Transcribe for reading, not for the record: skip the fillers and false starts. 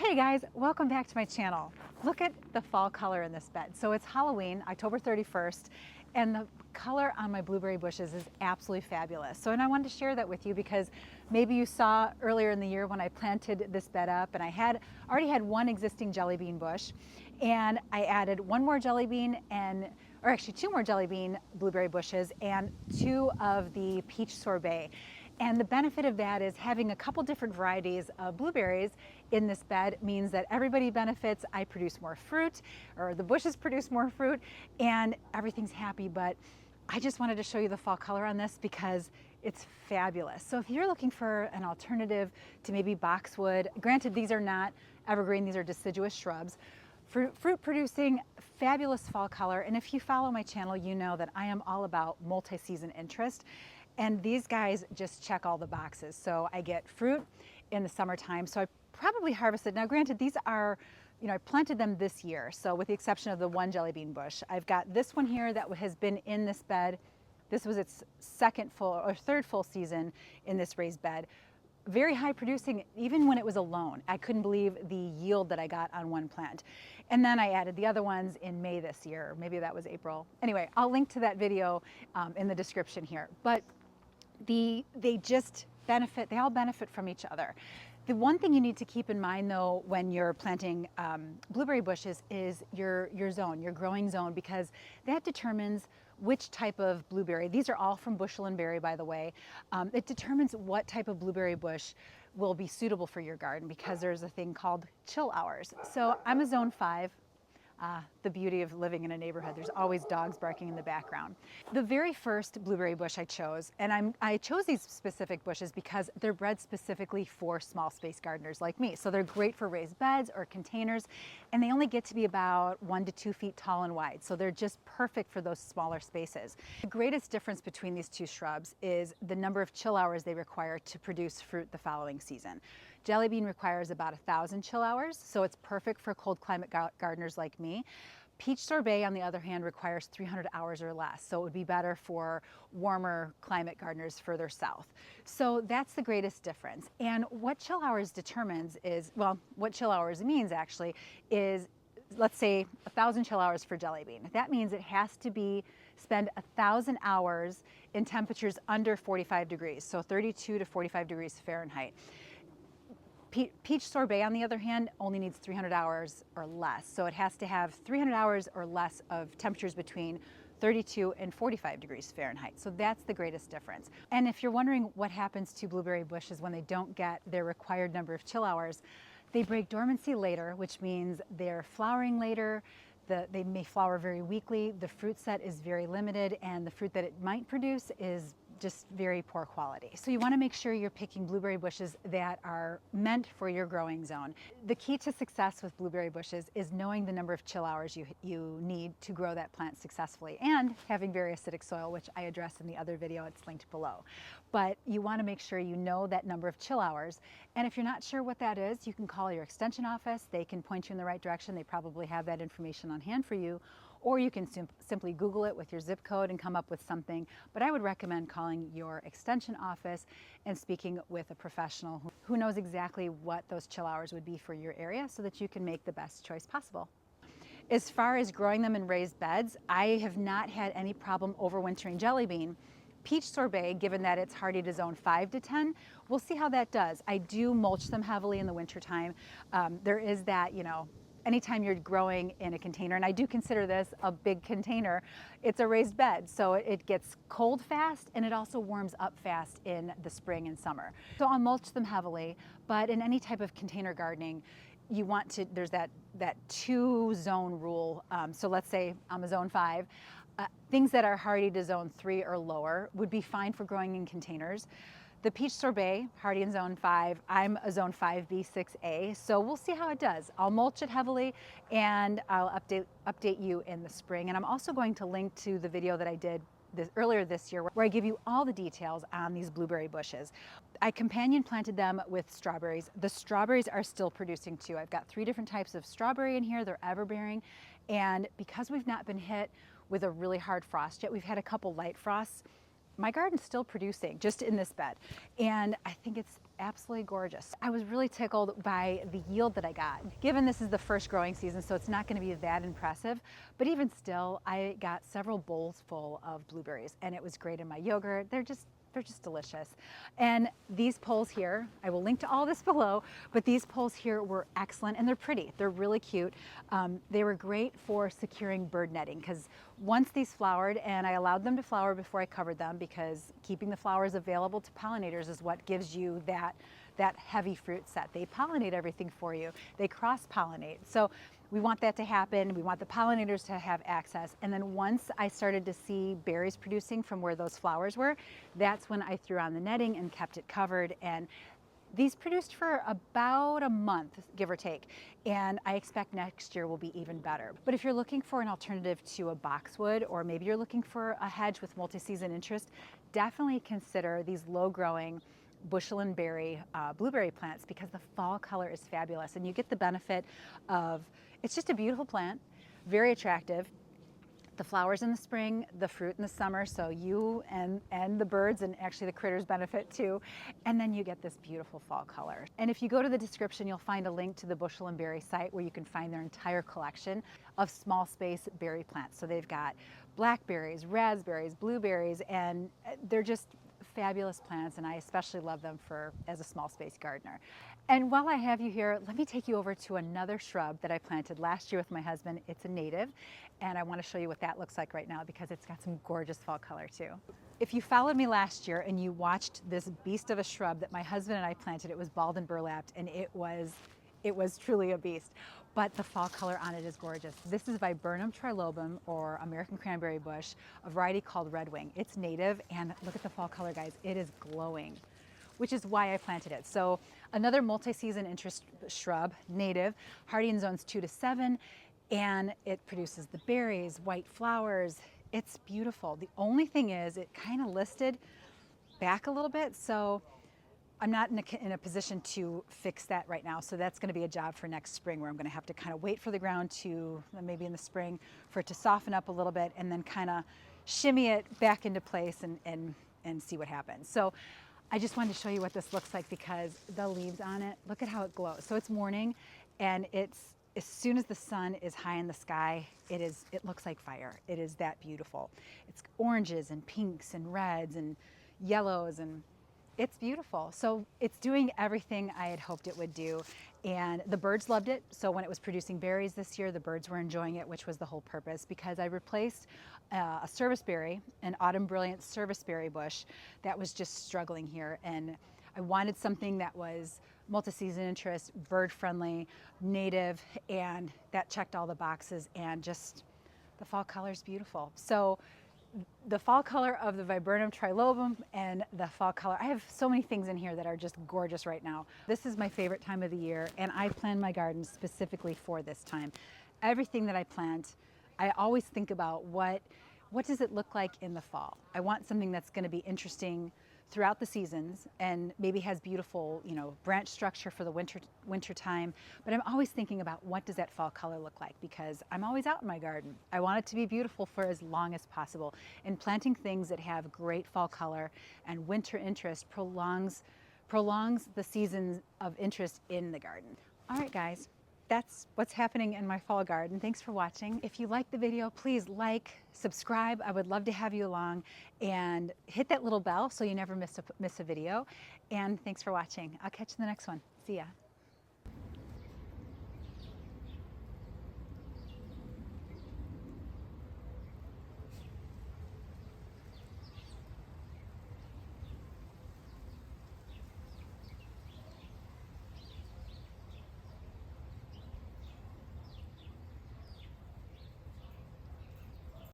Hey guys, welcome back to my channel. Look at the fall color in this bed. So it's Halloween, October 31st, and the color on my blueberry bushes is absolutely fabulous. And I wanted to share that with you because maybe you saw earlier in the year when I planted this bed up, and I already had one existing jelly bean bush, and I added one more jelly bean or actually two more jelly bean blueberry bushes and two of the peach sorbet. And the benefit of that is having a couple different varieties of blueberries in this bed means that everybody benefits. I produce more fruit, or the bushes produce more fruit, and everything's happy. But I just wanted to show you the fall color on this because it's fabulous. So if you're looking for an alternative to maybe boxwood, granted these are not evergreen, these are deciduous shrubs, fruit producing, fabulous fall color. And if you follow my channel, you know that I am all about multi-season interest. And these guys just check all the boxes. So I get fruit in the summertime. So I probably harvested. Now granted, these are, I planted them this year. So with the exception of the one jelly bean bush, I've got this one here that has been in this bed. This was its third full season in this raised bed. Very high producing, even when it was alone. I couldn't believe the yield that I got on one plant. And then I added the other ones in May this year. Maybe that was April. Anyway, I'll link to that video in the description here. But they all benefit from each other. The one thing you need to keep in mind though when you're planting blueberry bushes is your zone, your growing zone, because that determines which type of blueberry. These are all from Bushel and Berry, by the way. It determines what type of blueberry bush will be suitable for your garden because there's a thing called chill hours. So I'm a zone 5. The beauty of living in a neighborhood. There's always dogs barking in the background. The very first blueberry bush I chose, and I chose these specific bushes because they're bred specifically for small space gardeners like me. So they're great for raised beds or containers, and they only get to be about 1 to 2 feet tall and wide. So they're just perfect for those smaller spaces. The greatest difference between these two shrubs is the number of chill hours they require to produce fruit the following season. Jelly bean requires about 1,000 chill hours, so it's perfect for cold climate gardeners like me. Peach sorbet, on the other hand, requires 300 hours or less, so it would be better for warmer climate gardeners further south. So that's the greatest difference. And what chill hours determines is, well, what chill hours means actually is, let's say 1,000 chill hours for jelly bean. That means it has to spend 1,000 hours in temperatures under 45 degrees, so 32 to 45 degrees Fahrenheit. Peach sorbet, on the other hand, only needs 300 hours or less. So it has to have 300 hours or less of temperatures between 32 and 45 degrees Fahrenheit. So that's the greatest difference. And if you're wondering what happens to blueberry bushes when they don't get their required number of chill hours, they break dormancy later, which means they're flowering later. They may flower very weakly. The fruit set is very limited, and the fruit that it might produce is just very poor quality. So you want to make sure you're picking blueberry bushes that are meant for your growing zone. The key to success with blueberry bushes is knowing the number of chill hours you need to grow that plant successfully, and having very acidic soil, which I address in the other video. It's linked below. But you want to make sure you know that number of chill hours. And if you're not sure what that is, you can call your extension office. They can point you in the right direction. They probably have that information on hand for you. Or you can simply Google it with your zip code and come up with something. But I would recommend calling your extension office and speaking with a professional who knows exactly what those chill hours would be for your area so that you can make the best choice possible. As far as growing them in raised beds, I have not had any problem overwintering jelly bean. Peach sorbet, given that it's hardy to zone 5 to 10, we'll see how that does. I do mulch them heavily in the wintertime. There is that, anytime you're growing in a container, and I do consider this a big container, it's a raised bed, so it gets cold fast and it also warms up fast in the spring and summer. So I'll mulch them heavily, but in any type of container gardening, you want to, there's that 2-zone rule. So let's say I'm a zone 5. Things that are hardy to zone 3 or lower would be fine for growing in containers. The peach sorbet, hardy in zone 5, I'm a zone 5B, 6A, so we'll see how it does. I'll mulch it heavily and I'll update you in the spring. And I'm also going to link to the video that I did earlier this year where I give you all the details on these blueberry bushes. I companion planted them with strawberries. The strawberries are still producing too. I've got 3 different types of strawberry in here. They're everbearing. And because we've not been hit with a really hard frost yet, we've had a couple light frosts, my garden's still producing just in this bed. And I think it's absolutely gorgeous. I was really tickled by the yield that I got. Given this is the first growing season, so it's not going to be that impressive, but even still, I got several bowls full of blueberries, and it was great in my yogurt. They're just delicious. And these poles here, I will link to all this below, but these poles here were excellent, and they're pretty. They're really cute. They were great for securing bird netting, because once these flowered, and I allowed them to flower before I covered them, because keeping the flowers available to pollinators is what gives you that heavy fruit set. They pollinate everything for you. They cross-pollinate. So we want that to happen. We want the pollinators to have access. And then once I started to see berries producing from where those flowers were, that's when I threw on the netting and kept it covered. And these produced for about a month, give or take, and I expect next year will be even better. But if you're looking for an alternative to a boxwood, or maybe you're looking for a hedge with multi-season interest, definitely consider these low-growing Bushel and Berry blueberry plants, because the fall color is fabulous, and you get the benefit of, it's just a beautiful plant, very attractive. The flowers in the spring, the fruit in the summer, so you and the birds and actually the critters benefit too. And then you get this beautiful fall color. And if you go to the description, you'll find a link to the Bushel and Berry site where you can find their entire collection of small space berry plants. So they've got blackberries, raspberries, blueberries, and they're just fabulous plants, and I especially love them as a small space gardener. And while I have you here, let me take you over to another shrub that I planted last year with my husband. It's a native, and I want to show you what that looks like right now, because it's got some gorgeous fall color too. If you followed me last year and you watched this beast of a shrub that my husband and I planted, it was balled and burlapped, and it was truly a beast. But the fall color on it is gorgeous. This is Viburnum trilobum, or American cranberry bush, a variety called Redwing. It's native, and look at the fall color, guys. It is glowing, which is why I planted it. So another multi-season interest shrub, native, hardy in zones 2 to 7, and it produces the berries, white flowers. It's beautiful. The only thing is it kind of listed back a little bit, so I'm not in a position to fix that right now, so that's going to be a job for next spring, where I'm going to have to kind of wait for the ground to, maybe in the spring, for it to soften up a little bit, and then kind of shimmy it back into place and see what happens. So I just wanted to show you what this looks like, because the leaves on it, look at how it glows. So it's morning, and it's, as soon as the sun is high in the sky, it looks like fire. It is that beautiful. It's oranges and pinks and reds and yellows, and it's beautiful. So it's doing everything I had hoped it would do, and the birds loved it. So when it was producing berries this year, the birds were enjoying it, which was the whole purpose, because I replaced a serviceberry, an autumn brilliant serviceberry bush that was just struggling here, and I wanted something that was multi-season interest, bird friendly, native, and that checked all the boxes, and just the fall color is beautiful. So the fall color of the Viburnum trilobum and the fall color, I have so many things in here that are just gorgeous right now. This is my favorite time of the year, and I plan my garden specifically for this time. Everything that I plant, I always think about what does it look like in the fall. I want something that's going to be interesting throughout the seasons, and maybe has beautiful, branch structure for the winter time. But I'm always thinking about, what does that fall color look like? Because I'm always out in my garden. I want it to be beautiful for as long as possible. And planting things that have great fall color and winter interest prolongs the seasons of interest in the garden. All right, guys. That's what's happening in my fall garden. Thanks for watching. If you liked the video, please like, subscribe. I would love to have you along, and hit that little bell so you never miss a video. And thanks for watching. I'll catch you in the next one. See ya.